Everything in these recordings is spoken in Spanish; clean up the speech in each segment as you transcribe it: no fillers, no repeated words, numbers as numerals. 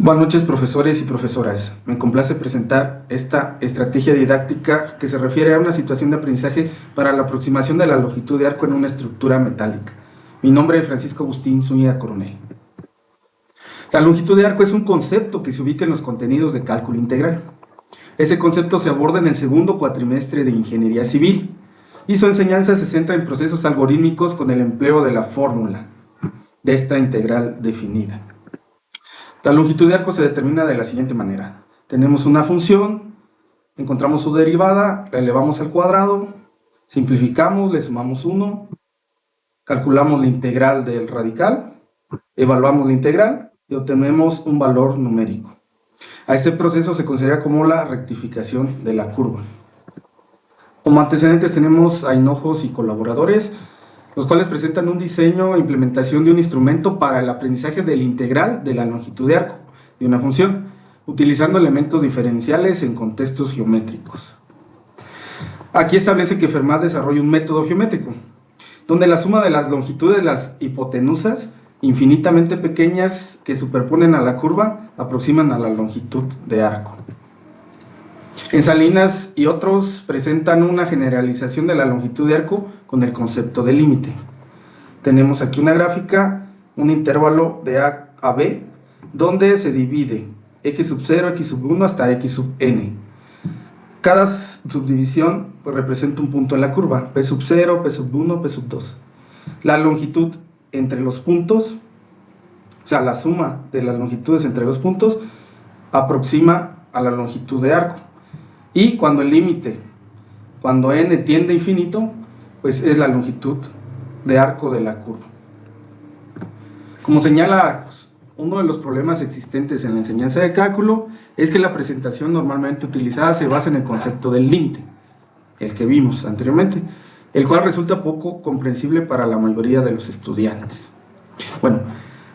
Buenas noches, profesores y profesoras. Me complace presentar esta estrategia didáctica que se refiere a una situación de aprendizaje para la aproximación de la longitud de arco en una estructura metálica. Mi nombre es Francisco Agustín Zúñiga Coronel. La longitud de arco es un concepto que se ubica en los contenidos de cálculo integral. Ese concepto se aborda en el segundo cuatrimestre de Ingeniería Civil y su enseñanza se centra en procesos algorítmicos con el empleo de la fórmula de esta integral definida. La longitud de arco se determina de la siguiente manera. Tenemos una función, encontramos su derivada, la elevamos al cuadrado, simplificamos, le sumamos 1, calculamos la integral del radical, evaluamos la integral y obtenemos un valor numérico. A este proceso se considera como la rectificación de la curva. Como antecedentes tenemos a Hinojos y colaboradores, los cuales presentan un diseño e implementación de un instrumento para el aprendizaje del integral de la longitud de arco de una función, utilizando elementos diferenciales en contextos geométricos. Aquí establece que Fermat desarrolla un método geométrico, donde la suma de las longitudes de las hipotenusas infinitamente pequeñas que superponen a la curva aproximan a la longitud de arco. En Salinas y otros presentan una generalización de la longitud de arco con el concepto de límite. Tenemos aquí una gráfica, un intervalo de A a B, donde se divide x sub 0, x sub 1 hasta x sub n. Cada subdivisión representa un punto en la curva, p sub 0, p sub 1, p sub 2. La longitud entre los puntos, o sea, la suma de las longitudes entre los puntos, aproxima a la longitud de arco. Y cuando el límite, cuando n tiende a infinito, pues es la longitud de arco de la curva. Como señala Arcos, uno de los problemas existentes en la enseñanza de cálculo es que la presentación normalmente utilizada se basa en el concepto del límite, el que vimos anteriormente, el cual resulta poco comprensible para la mayoría de los estudiantes. Bueno,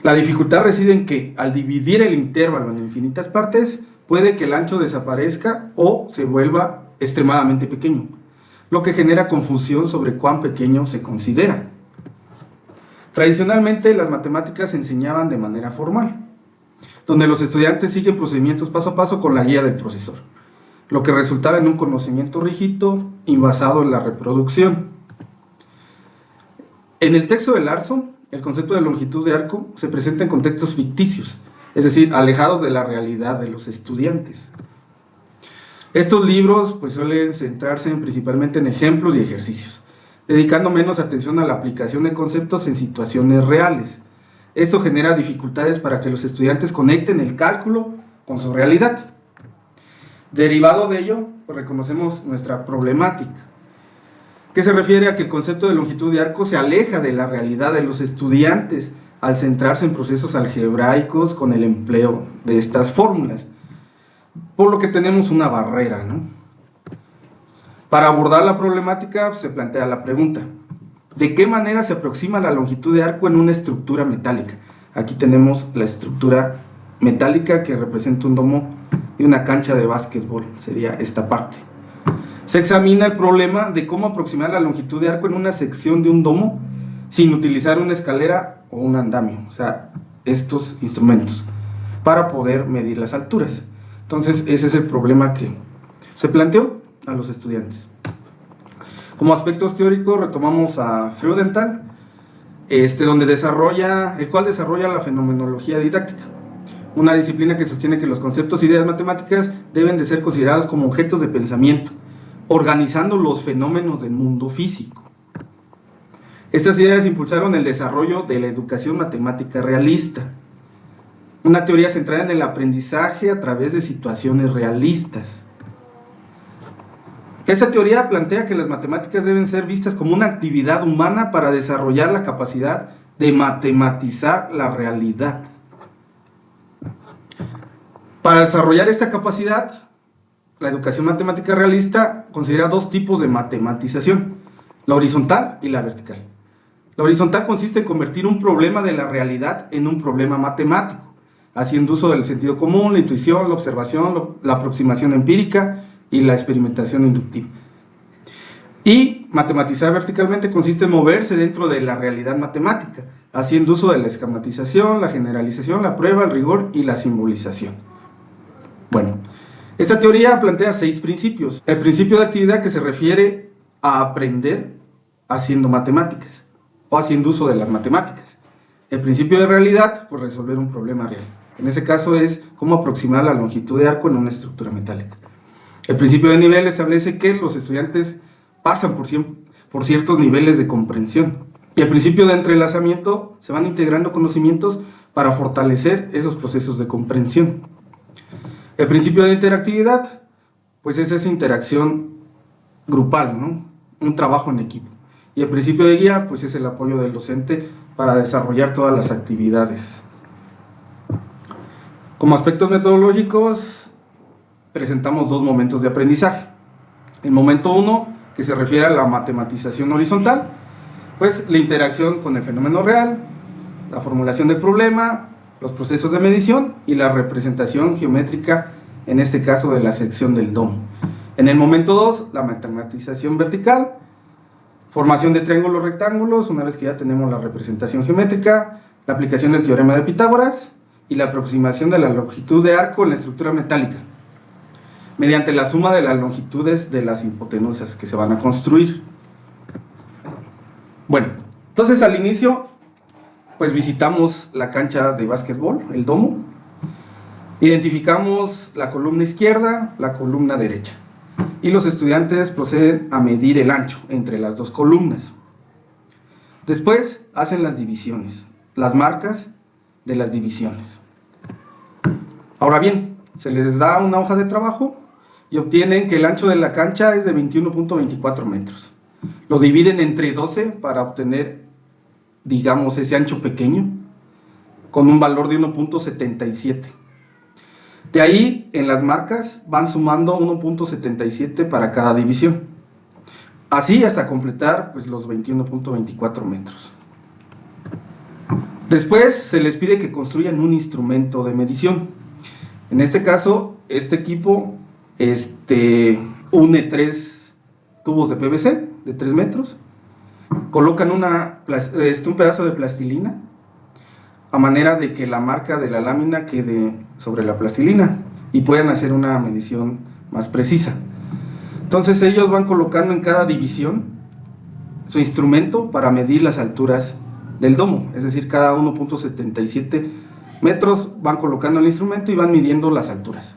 la dificultad reside en que al dividir el intervalo en infinitas partes, puede que el ancho desaparezca o se vuelva extremadamente pequeño, lo que genera confusión sobre cuán pequeño se considera. Tradicionalmente las matemáticas se enseñaban de manera formal, donde los estudiantes siguen procedimientos paso a paso con la guía del profesor, lo que resultaba en un conocimiento rígido y basado en la reproducción. En el texto de Larson, el concepto de longitud de arco se presenta en contextos ficticios, es decir, alejados de la realidad de los estudiantes. Estos libros pues suelen centrarse principalmente en ejemplos y ejercicios, dedicando menos atención a la aplicación de conceptos en situaciones reales. Esto genera dificultades para que los estudiantes conecten el cálculo con su realidad. Derivado de ello, pues reconocemos nuestra problemática, que se refiere a que el concepto de longitud de arco se aleja de la realidad de los estudiantes al centrarse en procesos algebraicos con el empleo de estas fórmulas, por lo que tenemos una barrera, ¿no? Para abordar la problemática se plantea la pregunta: ¿de qué manera se aproxima la longitud de arco en una estructura metálica? Aquí tenemos la estructura metálica que representa un domo y una cancha de básquetbol, sería esta parte. Se examina el problema de cómo aproximar la longitud de arco en una sección de un domo sin utilizar una escalera o un andamio, o sea, estos instrumentos, para poder medir las alturas. Entonces, ese es el problema que se planteó a los estudiantes. Como aspectos teóricos, retomamos a Freudenthal, el cual desarrolla la fenomenología didáctica, una disciplina que sostiene que los conceptos e ideas matemáticas deben de ser considerados como objetos de pensamiento, organizando los fenómenos del mundo físico. Estas ideas impulsaron el desarrollo de la educación matemática realista, una teoría centrada en el aprendizaje a través de situaciones realistas. Esa teoría plantea que las matemáticas deben ser vistas como una actividad humana para desarrollar la capacidad de matematizar la realidad. Para desarrollar esta capacidad, la educación matemática realista considera dos tipos de matematización: la horizontal y la vertical. La horizontal consiste en convertir un problema de la realidad en un problema matemático, haciendo uso del sentido común, la intuición, la observación, la aproximación empírica y la experimentación inductiva. Y matematizar verticalmente consiste en moverse dentro de la realidad matemática, haciendo uso de la esquematización, la generalización, la prueba, el rigor y la simbolización. Bueno, esta teoría plantea 6 principios. El principio de actividad, que se refiere a aprender haciendo matemáticas o haciendo uso de las matemáticas. El principio de realidad, pues resolver un problema real. En ese caso es cómo aproximar la longitud de arco en una estructura metálica. El principio de nivel establece que los estudiantes pasan por ciertos niveles de comprensión. Y el principio de entrelazamiento, se van integrando conocimientos para fortalecer esos procesos de comprensión. El principio de interactividad, pues es esa interacción grupal, ¿no? Un trabajo en equipo. Y el principio de guía, pues es el apoyo del docente para desarrollar todas las actividades. Como aspectos metodológicos, presentamos 2 momentos de aprendizaje. El momento 1, que se refiere a la matematización horizontal, pues la interacción con el fenómeno real, la formulación del problema, los procesos de medición y la representación geométrica, en este caso de la sección del domo. En el momento 2, la matematización vertical, formación de triángulos rectángulos, una vez que ya tenemos la representación geométrica, la aplicación del teorema de Pitágoras y la aproximación de la longitud de arco en la estructura metálica, mediante la suma de las longitudes de las hipotenusas que se van a construir. Bueno, entonces al inicio, pues visitamos la cancha de básquetbol, el domo, identificamos la columna izquierda, la columna derecha, y los estudiantes proceden a medir el ancho entre las 2 columnas. Después hacen las divisiones, las marcas de las divisiones. Ahora bien, se les da una hoja de trabajo y obtienen que el ancho de la cancha es de 21.24 metros. Lo dividen entre 12 para obtener, digamos, ese ancho pequeño, con un valor de 1.77. De ahí, en las marcas, van sumando 1.77 para cada división. Así hasta completar pues, los 21.24 metros. Después se les pide que construyan un instrumento de medición. En este caso, este equipo une 3 tubos de PVC de 3 metros, colocan un pedazo de plastilina a manera de que la marca de la lámina quede sobre la plastilina y puedan hacer una medición más precisa. Entonces ellos van colocando en cada división su instrumento para medir las alturas del domo, es decir, cada 1.77 metros van colocando el instrumento y van midiendo las alturas.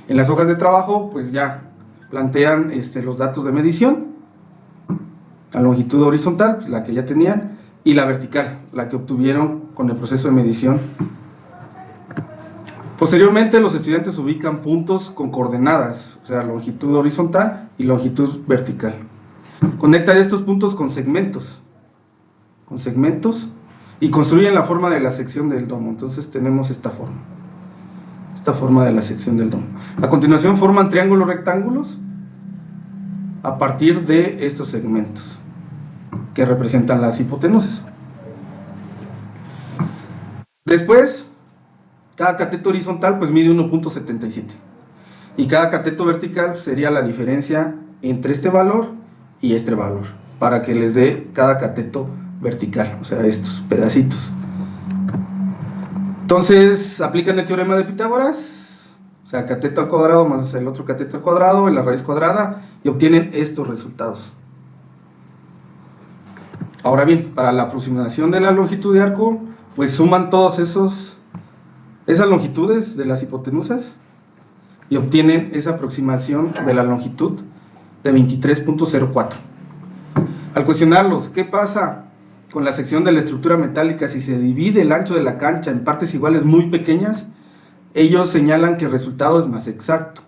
En las hojas de trabajo pues ya plantean los datos de medición, la longitud horizontal, pues, la que ya tenían, y la vertical, la que obtuvieron con el proceso de medición. Posteriormente los estudiantes ubican puntos con coordenadas, o sea, longitud horizontal y longitud vertical. Conectan estos puntos con segmentos y construyen la forma de la sección del domo. Entonces tenemos esta forma de la sección del domo. A continuación forman triángulos rectángulos a partir de estos segmentos que representan las hipotenusas. Después, cada cateto horizontal pues mide 1.77 y cada cateto vertical sería la diferencia entre este valor y este valor para que les dé cada cateto vertical, o sea, estos pedacitos. Entonces aplican el teorema de Pitágoras, o sea, cateto al cuadrado más el otro cateto al cuadrado y la raíz cuadrada, y obtienen estos resultados. Ahora bien, para la aproximación de la longitud de arco, pues suman todas esas longitudes de las hipotenusas y obtienen esa aproximación de la longitud de 23.04. Al cuestionarlos, ¿qué pasa con la sección de la estructura metálica si se divide el ancho de la cancha en partes iguales muy pequeñas? Ellos señalan que el resultado es más exacto.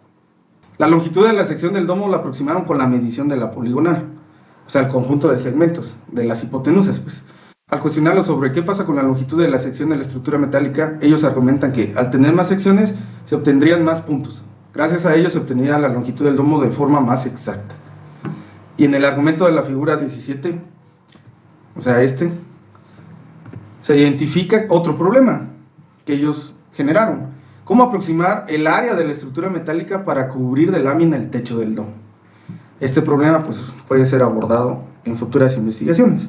La longitud de la sección del domo la aproximaron con la medición de la poligonal, o sea, el conjunto de segmentos de las hipotenusas, pues. Al cuestionarlos sobre qué pasa con la longitud de la sección de la estructura metálica, ellos argumentan que al tener más secciones se obtendrían más puntos. Gracias a ello se obtendría la longitud del domo de forma más exacta. Y en el argumento de la figura 17, o sea, se identifica otro problema que ellos generaron: cómo aproximar el área de la estructura metálica para cubrir de lámina el techo del domo. Este problema pues, puede ser abordado en futuras investigaciones.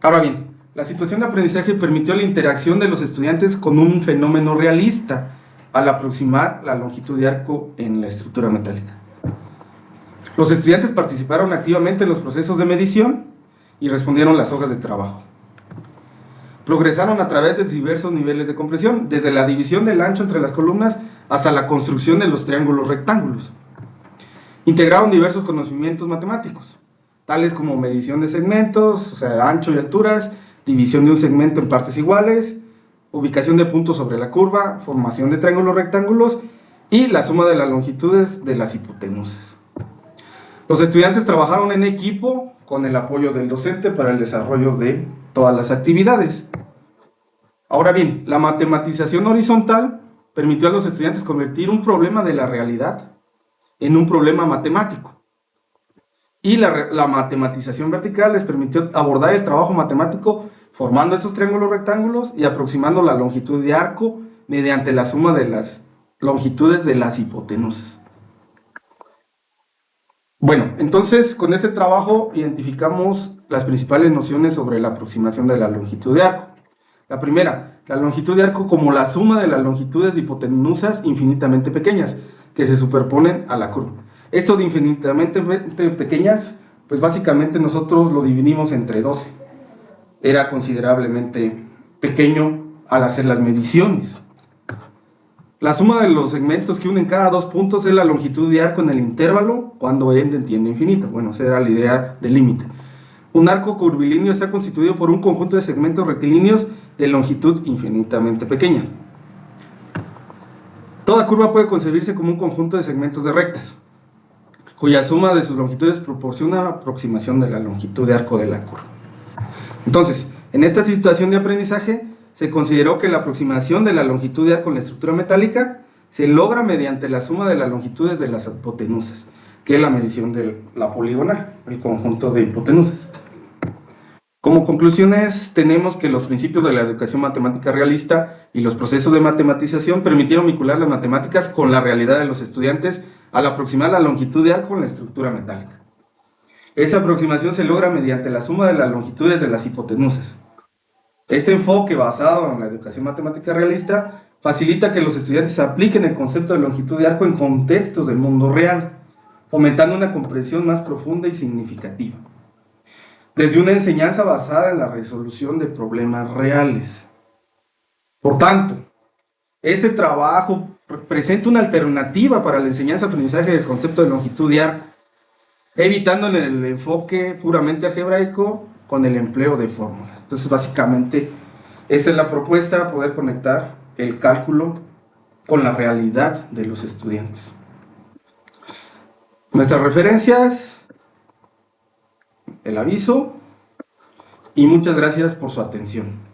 Ahora bien, la situación de aprendizaje permitió la interacción de los estudiantes con un fenómeno realista al aproximar la longitud de arco en la estructura metálica. Los estudiantes participaron activamente en los procesos de medición y respondieron las hojas de trabajo. Progresaron a través de diversos niveles de comprensión, desde la división del ancho entre las columnas hasta la construcción de los triángulos rectángulos. Integraron diversos conocimientos matemáticos, tales como medición de segmentos, o sea, ancho y alturas, división de un segmento en partes iguales, ubicación de puntos sobre la curva, formación de triángulos rectángulos y la suma de las longitudes de las hipotenusas. Los estudiantes trabajaron en equipo con el apoyo del docente para el desarrollo de todas las actividades. Ahora bien, la matematización horizontal permitió a los estudiantes convertir un problema de la realidad en un problema matemático. Y la matematización vertical les permitió abordar el trabajo matemático formando esos triángulos rectángulos y aproximando la longitud de arco mediante la suma de las longitudes de las hipotenusas. Bueno, entonces con este trabajo identificamos las principales nociones sobre la aproximación de la longitud de arco. La primera, la longitud de arco como la suma de las longitudes de hipotenusas infinitamente pequeñas que se superponen a la curva. Esto de infinitamente pequeñas, pues básicamente nosotros lo dividimos entre 12. Era considerablemente pequeño al hacer las mediciones. La suma de los segmentos que unen cada dos puntos es la longitud de arco en el intervalo cuando n tiende a infinito. Bueno, esa era la idea del límite. Un arco curvilíneo está constituido por un conjunto de segmentos rectilíneos de longitud infinitamente pequeña. Toda curva puede concebirse como un conjunto de segmentos de rectas, cuya suma de sus longitudes proporciona la aproximación de la longitud de arco de la curva. Entonces, en esta situación de aprendizaje, se consideró que la aproximación de la longitud de arco en la estructura metálica se logra mediante la suma de las longitudes de las hipotenusas, que es la medición de la poligonal, el conjunto de hipotenusas. Como conclusiones, tenemos que los principios de la educación matemática realista y los procesos de matematización permitieron vincular las matemáticas con la realidad de los estudiantes al aproximar la longitud de arco en la estructura metálica. Esa aproximación se logra mediante la suma de las longitudes de las hipotenusas. Este enfoque basado en la educación matemática realista facilita que los estudiantes apliquen el concepto de longitud de arco en contextos del mundo real, fomentando una comprensión más profunda y significativa, desde una enseñanza basada en la resolución de problemas reales. Por tanto, este trabajo presenta una alternativa para la enseñanza-aprendizaje del concepto de longitud de arco, evitando el enfoque puramente algebraico con el empleo de fórmulas. Entonces, básicamente, esta es la propuesta, poder conectar el cálculo con la realidad de los estudiantes. Nuestras referencias, el aviso, y muchas gracias por su atención.